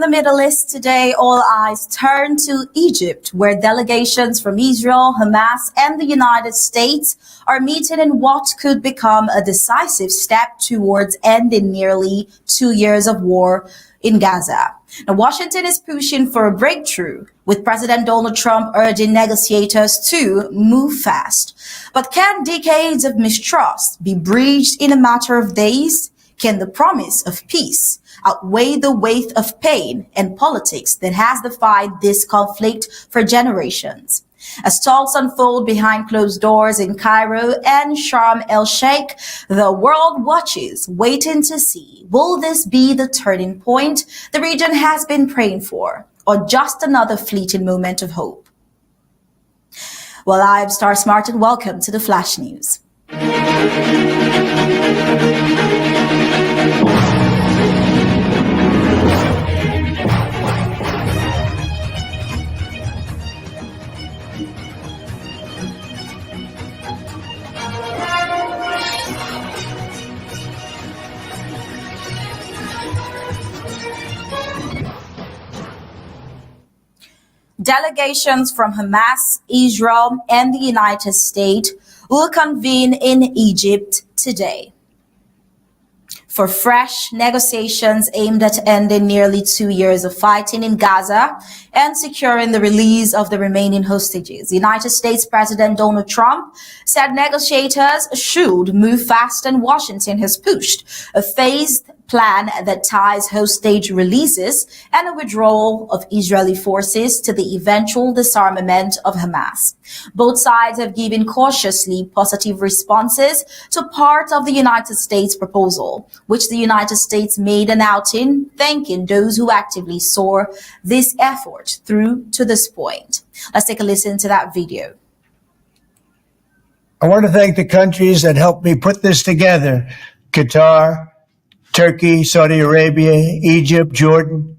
the Middle East today, all eyes turn to Egypt, where delegations from Israel, Hamas, and the United States are meeting in what could become a decisive step towards ending nearly 2 years of war in Gaza. Now, Washington is pushing for a breakthrough, with President Donald Trump urging negotiators to move fast. But can decades of mistrust be breached in a matter of days? Can the promise of peace outweigh the weight of pain and politics that has defied this conflict for generations? As talks unfold behind closed doors in Cairo and Sharm el-Sheikh, the world watches, waiting to see, will this be the turning point the region has been praying for, or just another fleeting moment of hope? Well, I'm Star Smart and welcome to the Flash News. Delegations from Hamas, Israel, and the United States will convene in Egypt today for fresh negotiations aimed at ending nearly 2 years of fighting in Gaza and securing the release of the remaining hostages. United States President Donald Trump said negotiators should move fast, and Washington has pushed a phased plan that ties hostage releases and a withdrawal of Israeli forces to the eventual disarmament of Hamas. Both sides have given cautiously positive responses to part of the United States proposal, which the United States made an outing thanking those who actively saw this effort through to this point. Let's take a listen to that video. I want to thank the countries that helped me put this together: Qatar, Turkey, Saudi Arabia, Egypt, Jordan,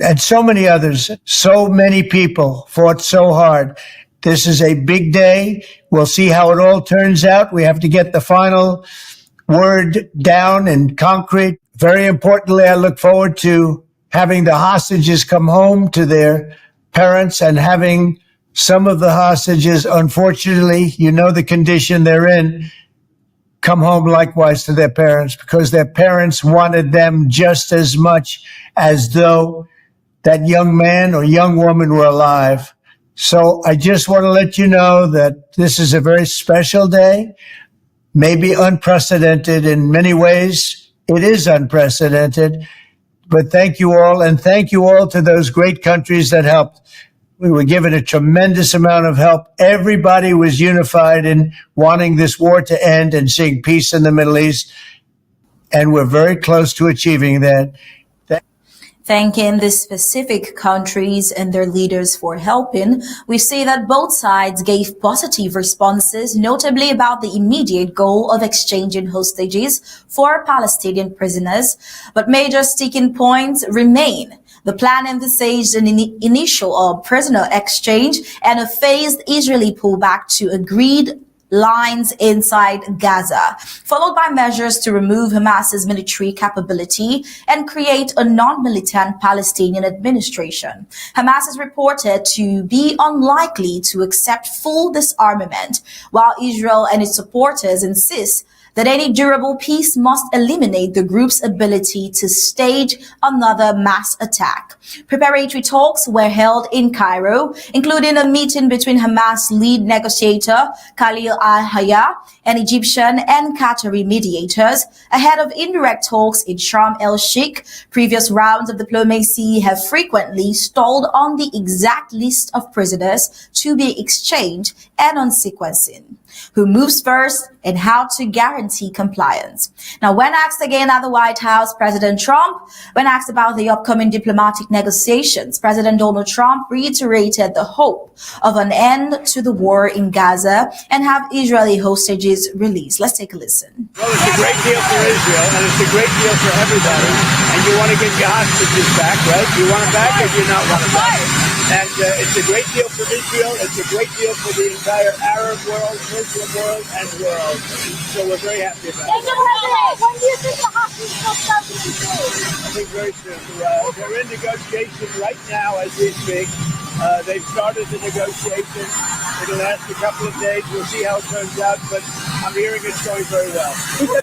and so many others. So many people fought so hard. This is a big day. We'll see how it all turns out. We have to get the final word down in concrete. Very importantly, I look forward to having the hostages come home to their parents and having some of the hostages, unfortunately, you know the condition they're in, come home likewise to their parents, because their parents wanted them just as much as though that young man or young woman were alive. So I just want to let you know that this is a very special day, maybe unprecedented in many ways. It is unprecedented, but thank you all, and thank you all to those great countries that helped. We were given a tremendous amount of help. Everybody was unified in wanting this war to end and seeing peace in the Middle East. And we're very close to achieving that. Thanking the specific countries and their leaders for helping, we see that both sides gave positive responses, notably about the immediate goal of exchanging hostages for Palestinian prisoners. But major sticking points remain. The plan envisaged an initial prisoner exchange and a phased Israeli pullback to agreed lines inside Gaza, followed by measures to remove Hamas's military capability and create a non-militant Palestinian administration. Hamas is reported to be unlikely to accept full disarmament, while Israel and its supporters insist that any durable peace must eliminate the group's ability to stage another mass attack. Preparatory talks were held in Cairo, including a meeting between Hamas lead negotiator Khalil al-Hayya and Egyptian and Qatari mediators ahead of indirect talks in Sharm el-Sheikh. Previous rounds of diplomacy have frequently stalled on the exact list of prisoners to be exchanged and on sequencing, who moves first, and how to guarantee compliance. Now, when asked again at the White House, President Trump, when asked about the upcoming diplomatic negotiations, President Donald Trump reiterated the hope of an end to the war in Gaza and have Israeli hostages released. Let's take a listen. Well, it's a great deal for Israel, and it's a great deal for everybody. And you want to get your hostages back, right? You want them back, or do you not want them back? And it's a great deal for Israel. It's a great deal for the entire Arab world, Muslim world, and world. So we're very happy about it. When do you think the hostage will start to be paid? I think very soon. They're in negotiation right now as we speak. They've started the negotiation. It'll last a couple of days. We'll see how it turns out, but I'm hearing it's going very well.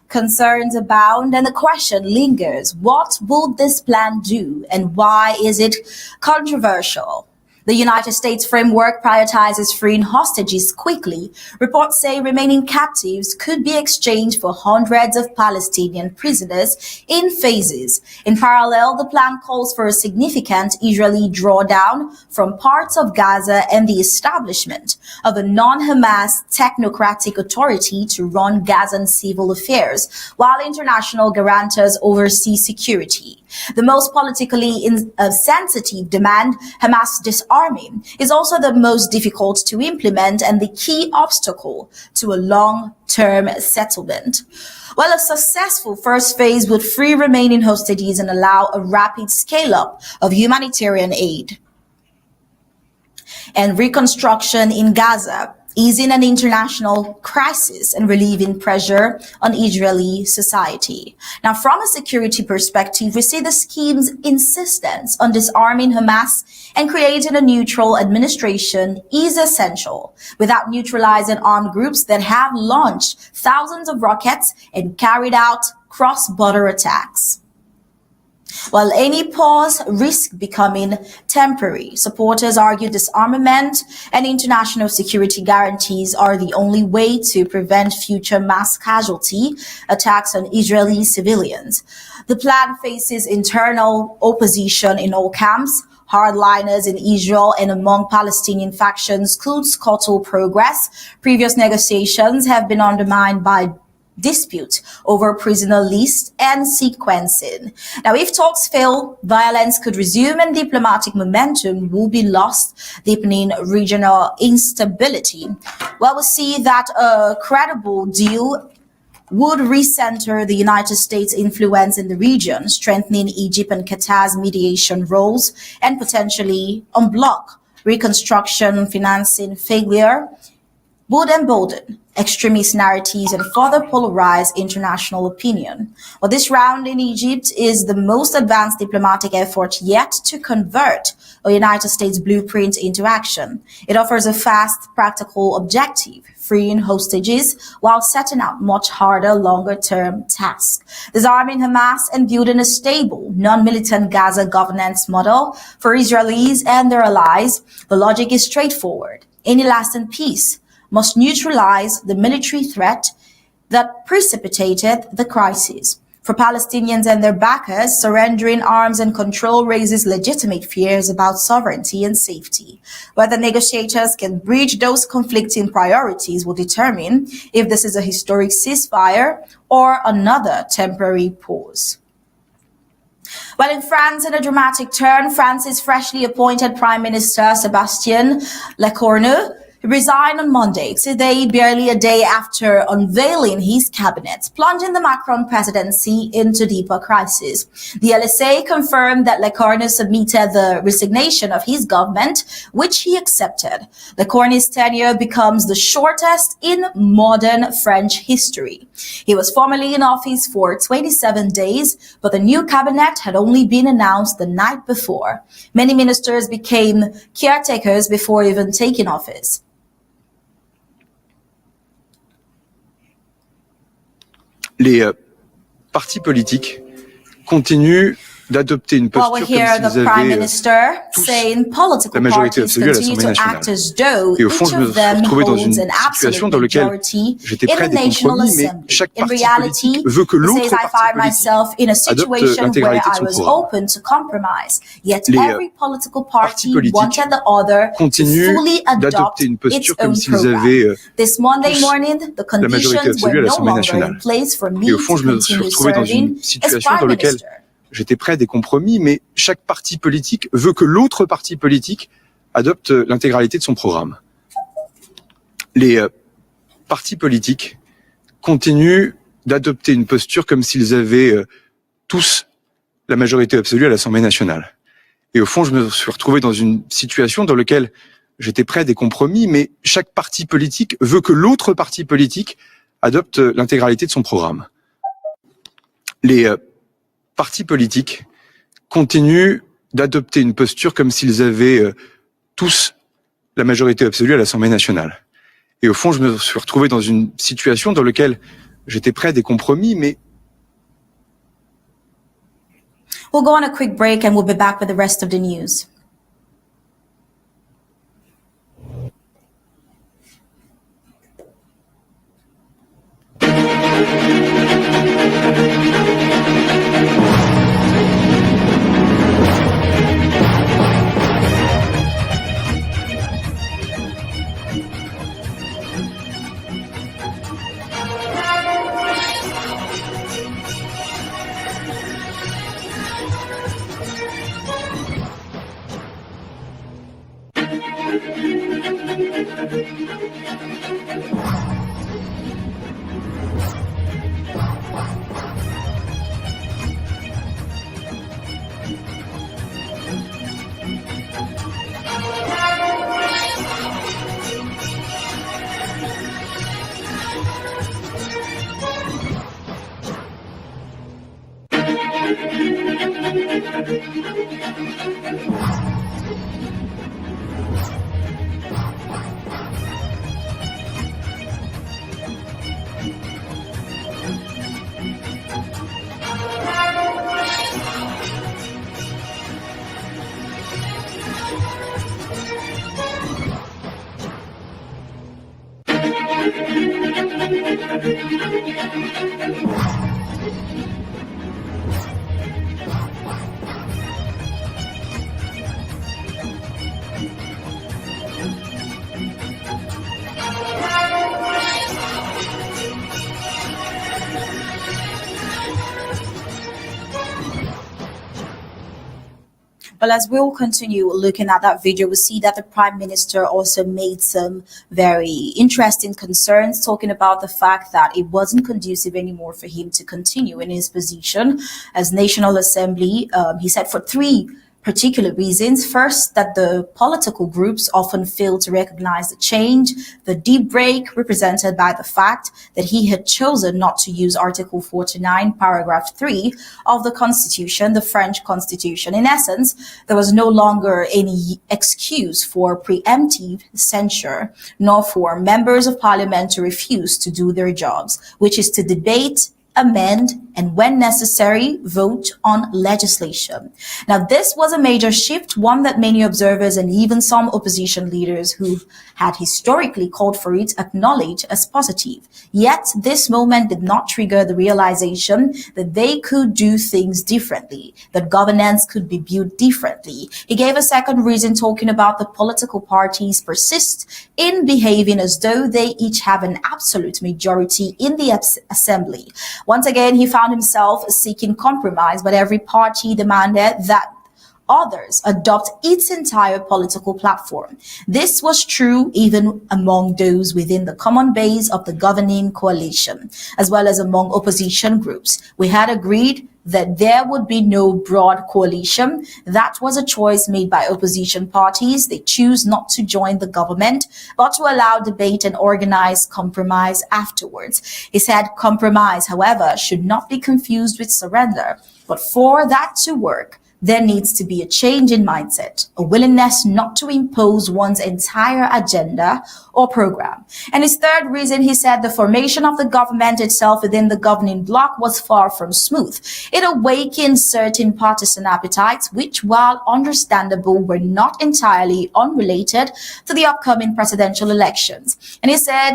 Concerns abound and the question lingers, what will this plan do and why is it controversial? The United States framework prioritizes freeing hostages quickly. Reports say remaining captives could be exchanged for hundreds of Palestinian prisoners in phases. In parallel, the plan calls for a significant Israeli drawdown from parts of Gaza and the establishment of a non-Hamas technocratic authority to run Gazan civil affairs, while international guarantors oversee security. The most politically sensitive demand, Hamas disarming, is also the most difficult to implement and the key obstacle to a long-term settlement. While a successful first phase would free remaining hostages and allow a rapid scale-up of humanitarian aid and reconstruction in Gaza, easing an international crisis and relieving pressure on Israeli society. Now, from a security perspective, we see the scheme's insistence on disarming Hamas and creating a neutral administration is essential without neutralizing armed groups that have launched thousands of rockets and carried out cross-border attacks. While any pause risks becoming temporary, supporters argue disarmament and international security guarantees are the only way to prevent future mass casualty attacks on Israeli civilians. The plan faces internal opposition in all camps. Hardliners in Israel and among Palestinian factions could scuttle progress. Previous negotiations have been undermined by dispute over prisoner list and sequencing. Now, if talks fail, violence could resume and diplomatic momentum will be lost, deepening regional instability. Well, we see that a credible deal would recenter the United States' influence in the region, strengthening Egypt and Qatar's mediation roles, and potentially unblock reconstruction financing failure would embolden extremist narratives and further polarize international opinion. Well, this round in Egypt is the most advanced diplomatic effort yet to convert a United States blueprint into action. It offers a fast, practical objective, freeing hostages while setting out much harder, longer-term tasks. Disarming Hamas and building a stable, non-militant Gaza governance model for Israelis and their allies. The logic is straightforward. Any lasting peace must neutralize the military threat that precipitated the crisis. For Palestinians and their backers, surrendering arms and control raises legitimate fears about sovereignty and safety. Whether negotiators can bridge those conflicting priorities will determine if this is a historic ceasefire or another temporary pause. Well, in France, in a dramatic turn, France's freshly appointed Prime Minister Sébastien Lecornu resigned on Monday, today barely a day after unveiling his cabinet, plunging the Macron presidency into deeper crisis. The LSA confirmed that Lecornu submitted the resignation of his government, which he accepted. Lecornu's tenure becomes the shortest in modern French history. He was formerly in office for 27 days, but the new cabinet had only been announced the night before. Many ministers became caretakers before even taking office. Les partis politiques continuent d'adopter une posture comme s'ils avaient tous la majorité absolue à l'Assemblée nationale. Et au fond, je me suis retrouvé dans une situation dans laquelle j'étais prêt à des compromis, mais chaque parti politique veut que l'autre parti politique adopte l'intégralité de son programme. Les partis politiques continuent d'adopter une posture comme s'ils avaient tous la majorité absolue à l'Assemblée nationale. Et au fond, je me suis retrouvé dans une situation dans laquelle j'étais prêt à des compromis, mais chaque parti politique veut que l'autre parti politique adopte l'intégralité de son programme. Les partis politiques continuent d'adopter une posture comme s'ils avaient tous la majorité absolue à l'Assemblée nationale. Et au fond, je me suis retrouvé dans une situation dans laquelle j'étais prêt à des compromis, mais chaque parti politique veut que l'autre parti politique adopte l'intégralité de son programme. Les partis politiques continuent d'adopter une posture comme s'ils avaient tous la majorité absolue à l'Assemblée nationale. Et au fond, je me suis retrouvé dans une situation dans laquelle j'étais prêt à des compromis, mais... We'll go on a quick break and we'll be back with the rest of the news. Well, as we'll continue looking at that video, we see that the Prime Minister also made some very interesting concerns, talking about the fact that it wasn't conducive anymore for him to continue in his position as National Assembly. He said for three particular reasons. First, that the political groups often fail to recognize the change, the deep break represented by the fact that he had chosen not to use Article 49, paragraph 3 of the Constitution, the French Constitution. In essence, there was no longer any excuse for preemptive censure, nor for members of parliament to refuse to do their jobs, which is to debate, amend, and when necessary, vote on legislation. Now, this was a major shift, one that many observers and even some opposition leaders who had historically called for it acknowledge as positive. Yet, this moment did not trigger the realization that they could do things differently, that governance could be built differently. He gave a second reason, talking about the political parties persist in behaving as though they each have an absolute majority in the assembly. Once again, he found himself seeking compromise, but every party demanded that others adopt its entire political platform. This was true even among those within the common base of the governing coalition, as well as among opposition groups. We had agreed that there would be no broad coalition. That was a choice made by opposition parties. They choose not to join the government, but to allow debate and organize compromise afterwards. He said compromise, however, should not be confused with surrender. But for that to work, there needs to be a change in mindset, a willingness not to impose one's entire agenda or program. And his third reason, he said the formation of the government itself within the governing bloc was far from smooth. It awakened certain partisan appetites, which, while understandable, were not entirely unrelated to the upcoming presidential elections. And he said,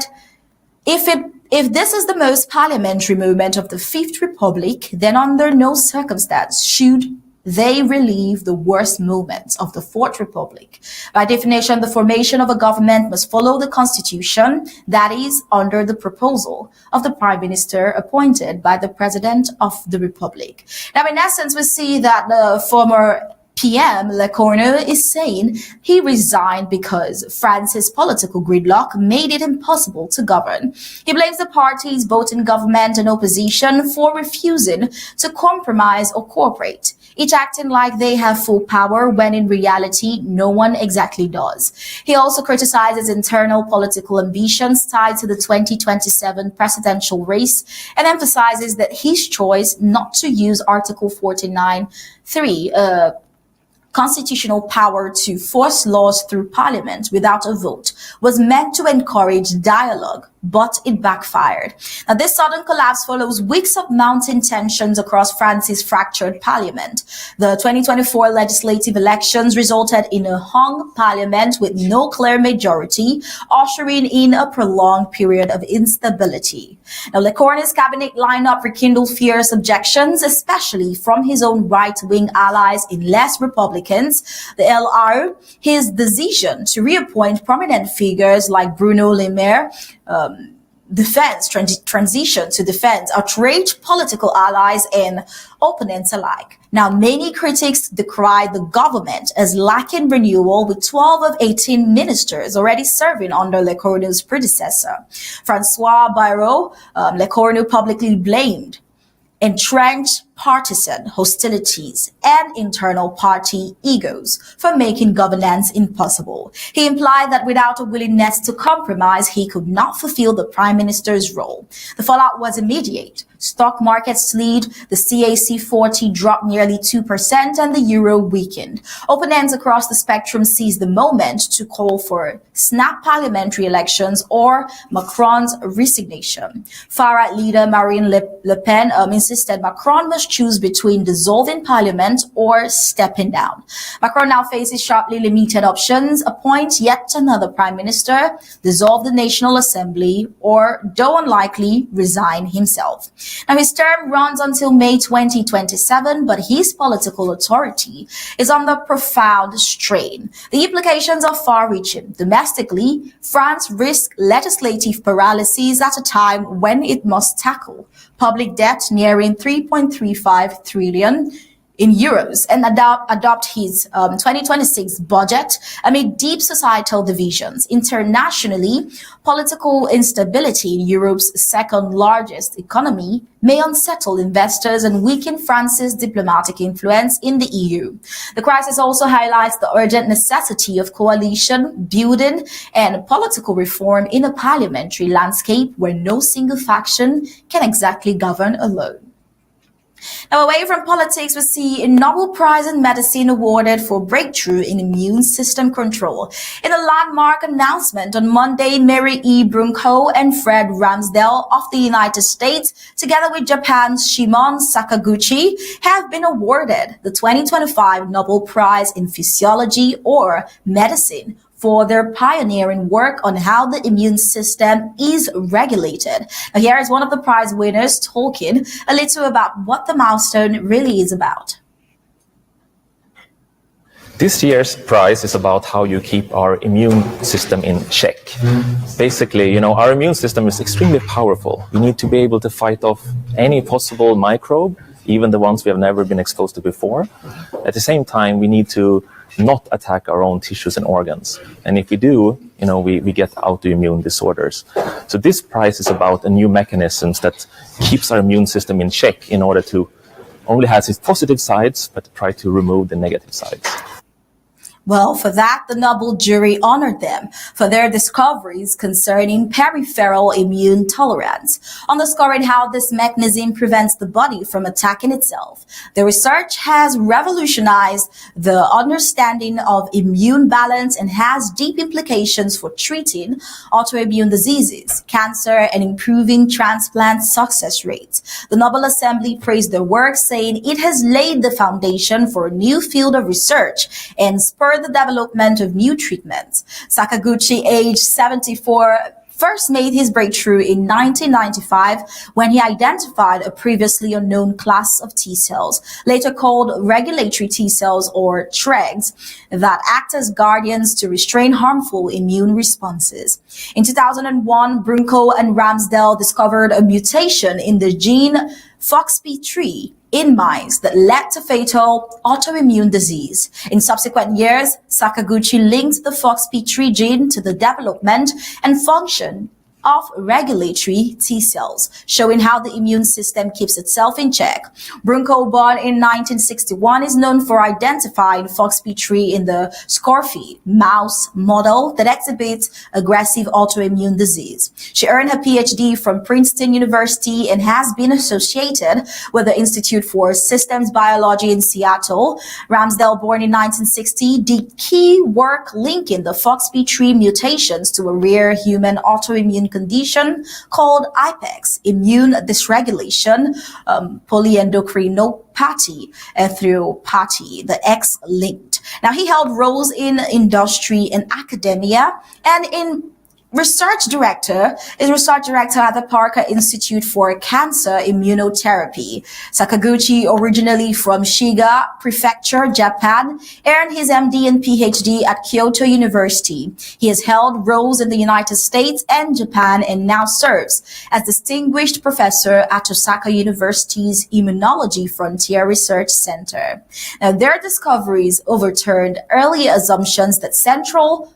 if this is the most parliamentary moment of the Fifth Republic, then under no circumstance should they relieve the worst moments of the Fourth Republic. By definition, the formation of a government must follow the Constitution, that is, under the proposal of the Prime Minister appointed by the President of the Republic. Now, in essence, we see that the former PM Lecornu is saying he resigned because France's political gridlock made it impossible to govern. He blames the parties both in government and opposition for refusing to compromise or cooperate. each acting like they have full power when in reality, no one exactly does. He also criticizes internal political ambitions tied to the 2027 presidential race and emphasizes that his choice not to use Article 49(3) constitutional power to force laws through parliament without a vote was meant to encourage dialogue, but it backfired. Now, this sudden collapse follows weeks of mounting tensions across France's fractured parliament. The 2024 legislative elections resulted in a hung parliament with no clear majority, ushering in a prolonged period of instability. Now, Lecornu's cabinet lineup rekindled fierce objections, especially from his own right-wing allies in less Republican the LR, his decision to reappoint prominent figures like Bruno Le Maire, transition to defense, outraged political allies and opponents alike. Now, many critics decry the government as lacking renewal, with 12 of 18 ministers already serving under Lecornu's predecessor. Francois Bayrou, Lecornu publicly blamed entrenched partisan hostilities and internal party egos for making governance impossible. He implied that without a willingness to compromise, he could not fulfill the prime minister's role. The fallout was immediate. Stock markets slid, the CAC 40 dropped nearly 2%, and the euro weakened. Opponents across the spectrum seized the moment to call for snap parliamentary elections or Macron's resignation. Far-right leader Marine Le Pen insisted Macron must choose between dissolving parliament or stepping down. Macron now faces sharply limited options: appoint yet another prime minister, dissolve the National Assembly, or, though unlikely, resign himself. Now, his term runs until May 2027, but his political authority is under profound strain. The implications are far-reaching. Domestically, France risks legislative paralysis at a time when it must tackle public debt nearing 3.35 trillion in euros and adopt his 2026 budget amid deep societal divisions. Internationally, political instability in Europe's second largest economy may unsettle investors and weaken France's diplomatic influence in the EU. The crisis also highlights the urgent necessity of coalition building and political reform in a parliamentary landscape where no single faction can exactly govern alone. Now, away from politics, we see a Nobel Prize in Medicine awarded for breakthrough in immune system control. In a landmark announcement on Monday, Mary E. Brunko and Fred Ramsdell of the United States, together with Japan's Shimon Sakaguchi, have been awarded the 2025 Nobel Prize in Physiology or Medicine for their pioneering work on how the immune system is regulated. Now, here is one of the prize winners talking a little about what the milestone really is about. This year's prize is about how you keep our immune system in check. Basically, our immune system is extremely powerful. We need to be able to fight off any possible microbe, even the ones we have never been exposed to before. At the same time, we need to not attack our own tissues and organs. And if we do, we get autoimmune disorders. So this prize is about a new mechanisms that keeps our immune system in check in order to only has its positive sides, but try to remove the negative sides. Well, for that, the Nobel jury honored them for their discoveries concerning peripheral immune tolerance, underscoring how this mechanism prevents the body from attacking itself. The research has revolutionized the understanding of immune balance and has deep implications for treating autoimmune diseases, cancer, and improving transplant success rates. The Nobel Assembly praised their work, saying it has laid the foundation for a new field of research and spurred the development of new treatments. Sakaguchi, aged 74, first made his breakthrough in 1995 when he identified a previously unknown class of T cells, later called regulatory T cells or TREGs, that act as guardians to restrain harmful immune responses. In 2001, Brunko and Ramsdell discovered a mutation in the gene FOXP3 in mice that led to fatal autoimmune disease. In subsequent years, Sakaguchi linked the FOXP3 gene to the development and function of regulatory T cells, showing how the immune system keeps itself in check. Brunko, born in 1961, is known for identifying FOXP3 in the Scorphy mouse model that exhibits aggressive autoimmune disease. She earned her PhD from Princeton University and has been associated with the Institute for Systems Biology in Seattle. Ramsdell, born in 1960, did key work linking the FOXP3 mutations to a rare human autoimmune condition called IPEX, immune dysregulation, polyendocrinopathy, through pathy, the X linked. Now, he held roles in industry and academia, and is research director at the Parker Institute for Cancer Immunotherapy. Sakaguchi, originally from Shiga Prefecture, Japan, earned his MD and PhD at Kyoto University. He has held roles in the United States and Japan and now serves as distinguished professor at Osaka University's Immunology Frontier Research Center. Now, their discoveries overturned early assumptions that central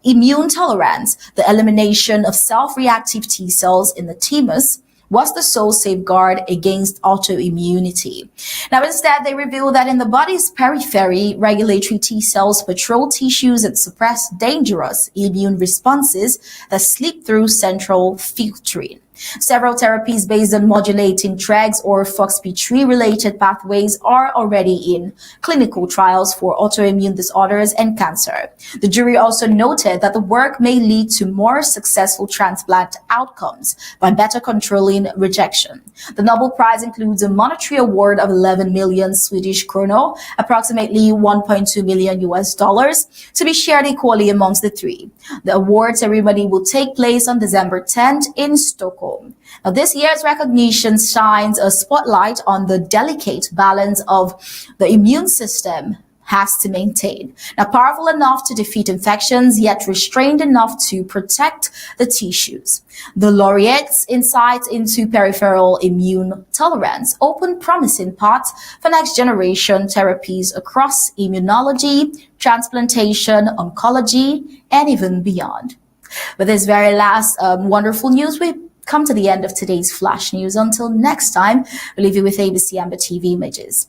immune tolerance, the elimination of self-reactive T cells in the thymus, was the sole safeguard against autoimmunity. Now, instead, they reveal that in the body's periphery, regulatory T cells patrol tissues and suppress dangerous immune responses that slip through central filtering. Several therapies based on modulating TREGs or FOXP3-related pathways are already in clinical trials for autoimmune disorders and cancer. The jury also noted that the work may lead to more successful transplant outcomes by better controlling rejection. The Nobel Prize includes a monetary award of 11 million Swedish kronor, approximately 1.2 million US dollars, to be shared equally amongst the three. The award ceremony will take place on December 10th in Stockholm. Now, this year's recognition shines a spotlight on the delicate balance of the immune system has to maintain. Now, powerful enough to defeat infections, yet restrained enough to protect the tissues. The laureates' insights into peripheral immune tolerance open promising paths for next generation therapies across immunology, transplantation, oncology, and even beyond. With this very last wonderful news, we come to the end of today's Flash News. Until next time, we'll leave you with ABC Amba TV images.